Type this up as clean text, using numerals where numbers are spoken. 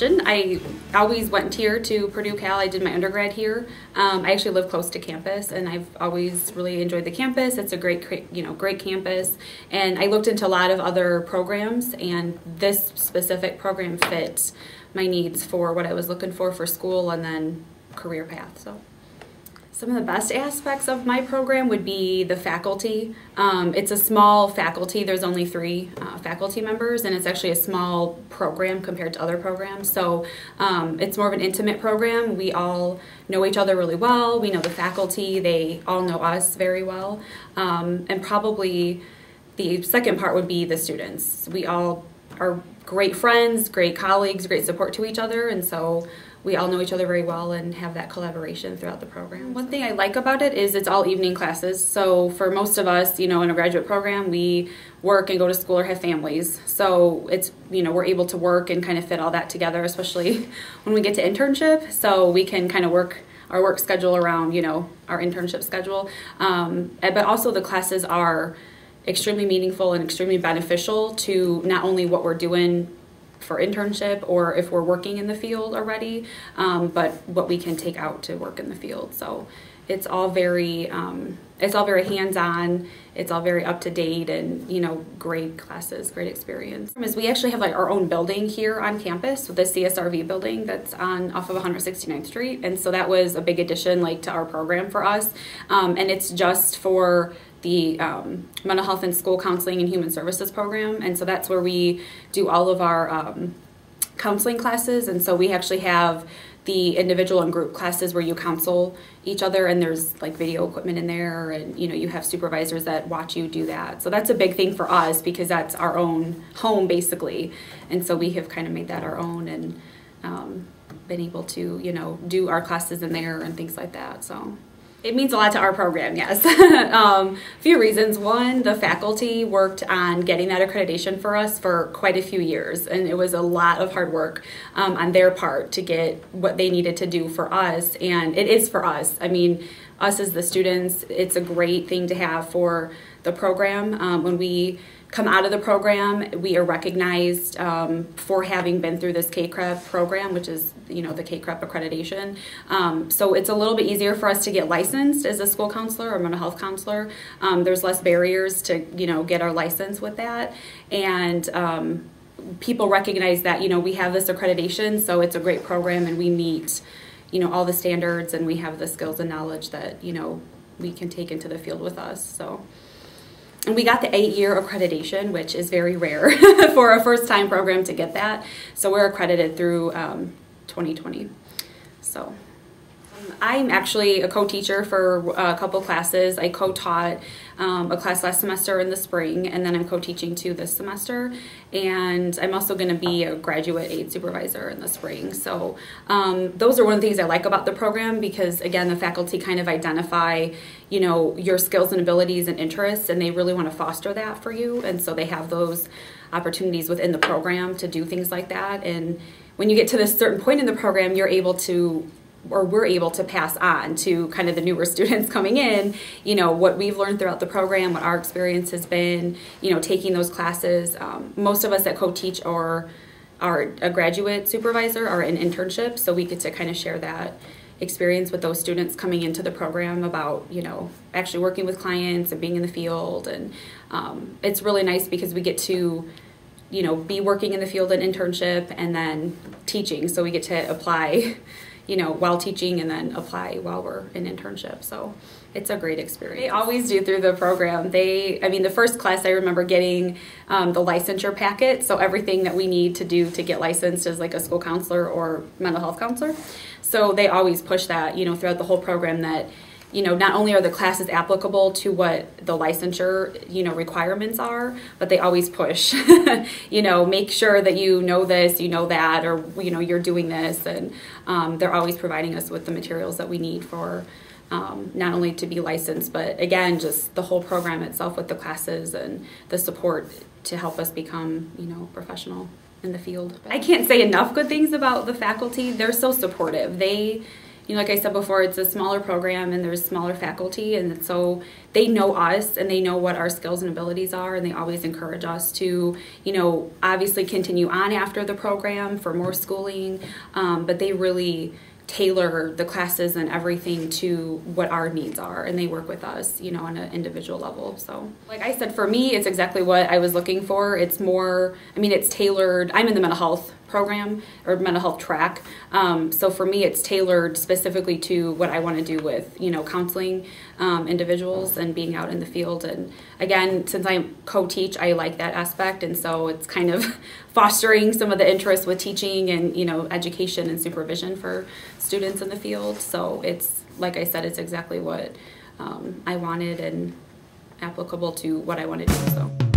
question. I always went here to Purdue Cal. I did my undergrad here. I actually live close to campus, and I've always really enjoyed the campus. It's a great campus. And I looked into a lot of other programs, and this specific program fit my needs for what I was looking for school and then career path. So some of the best aspects of my program would be the faculty. It's a small faculty. There's only 3 faculty members, and it's actually a small program compared to other programs. So it's more of an intimate program. We all know each other really well. We know the faculty. They all know us very well. And probably the second part would be the students. We all are great friends, great colleagues, great support to each other, and so we all know each other very well and have that collaboration throughout the program. One thing I like about it is it's all evening classes. So for most of us, in a graduate program, we work and go to school or have families. So it's, we're able to work and kind of fit all that together, especially when we get to internship. So we can kind of work our work schedule around, our internship schedule. But also the classes are extremely meaningful and extremely beneficial to not only what we're doing for internship or if we're working in the field already, but what we can take out to work in the field. So it's all very hands-on. It's all very up to date, and great classes, great experience. We actually have our own building here on campus, the CSRV building that's off of 169th Street, and so that was a big addition to our program for us, and it's just for the mental health and school counseling and human services program, and so that's where we do all of our counseling classes. And so we actually have the individual and group classes where you counsel each other, and there's video equipment in there, and you have supervisors that watch you do that. So that's a big thing for us because that's our own home basically, and so we have kind of made that our own and been able to do our classes in there and things like that. So it means a lot to our program, yes. A few reasons. One, the faculty worked on getting that accreditation for us for quite a few years, and it was a lot of hard work on their part to get what they needed to do for us, and it is for us. I mean, us as the students, it's a great thing to have for the program. When we come out of the program, we are recognized for having been through this KCREP program, which is the KCREP accreditation. So it's a little bit easier for us to get licensed as a school counselor or mental health counselor. There's less barriers to get our license with that, and people recognize that we have this accreditation, so it's a great program, and we meet all the standards, and we have the skills and knowledge that we can take into the field with us. So. And we got the 8-year accreditation, which is very rare for a first-time program to get that. So we're accredited through 2020. So I'm actually a co-teacher for a couple classes. I co-taught a class last semester in the spring, and then I'm co-teaching 2 this semester. And I'm also going to be a graduate aid supervisor in the spring. So those are one of the things I like about the program because, again, the faculty kind of identify, your skills and abilities and interests, and they really want to foster that for you. And so they have those opportunities within the program to do things like that. And when you get to this certain point in the program, you're able to, or we're able to pass on to kind of the newer students coming in, what we've learned throughout the program, what our experience has been, taking those classes. Most of us that co-teach or are a graduate supervisor are in internship, so we get to kind of share that experience with those students coming into the program about, actually working with clients and being in the field. And it's really nice because we get to, be working in the field in internship and then teaching, so we get to apply while teaching and then apply while we're in internship. So it's a great experience. They always do through the program. The first class I remember getting the licensure packet, so everything that we need to do to get licensed as a school counselor or mental health counselor. So they always push that, throughout the whole program that, not only are the classes applicable to what the licensure, requirements are, but they always push, make sure that you know this, that, or, you're doing this. And they're always providing us with the materials that we need for not only to be licensed, but again, just the whole program itself with the classes and the support to help us become, professional in the field. I can't say enough good things about the faculty. They're so supportive. They like I said before, it's a smaller program and there's smaller faculty, and so they know us and they know what our skills and abilities are, and they always encourage us to, obviously continue on after the program for more schooling, but they really tailor the classes and everything to what our needs are, and they work with us, on an individual level. So like I said, for me, it's exactly what I was looking for. It's more, it's tailored. I'm in the mental health program or mental health track, so for me it's tailored specifically to what I want to do with counseling individuals and being out in the field. And again, since I co-teach, I like that aspect, and so it's kind of fostering some of the interest with teaching and education and supervision for students in the field. So it's, like I said, it's exactly what I wanted and applicable to what I want to do. So.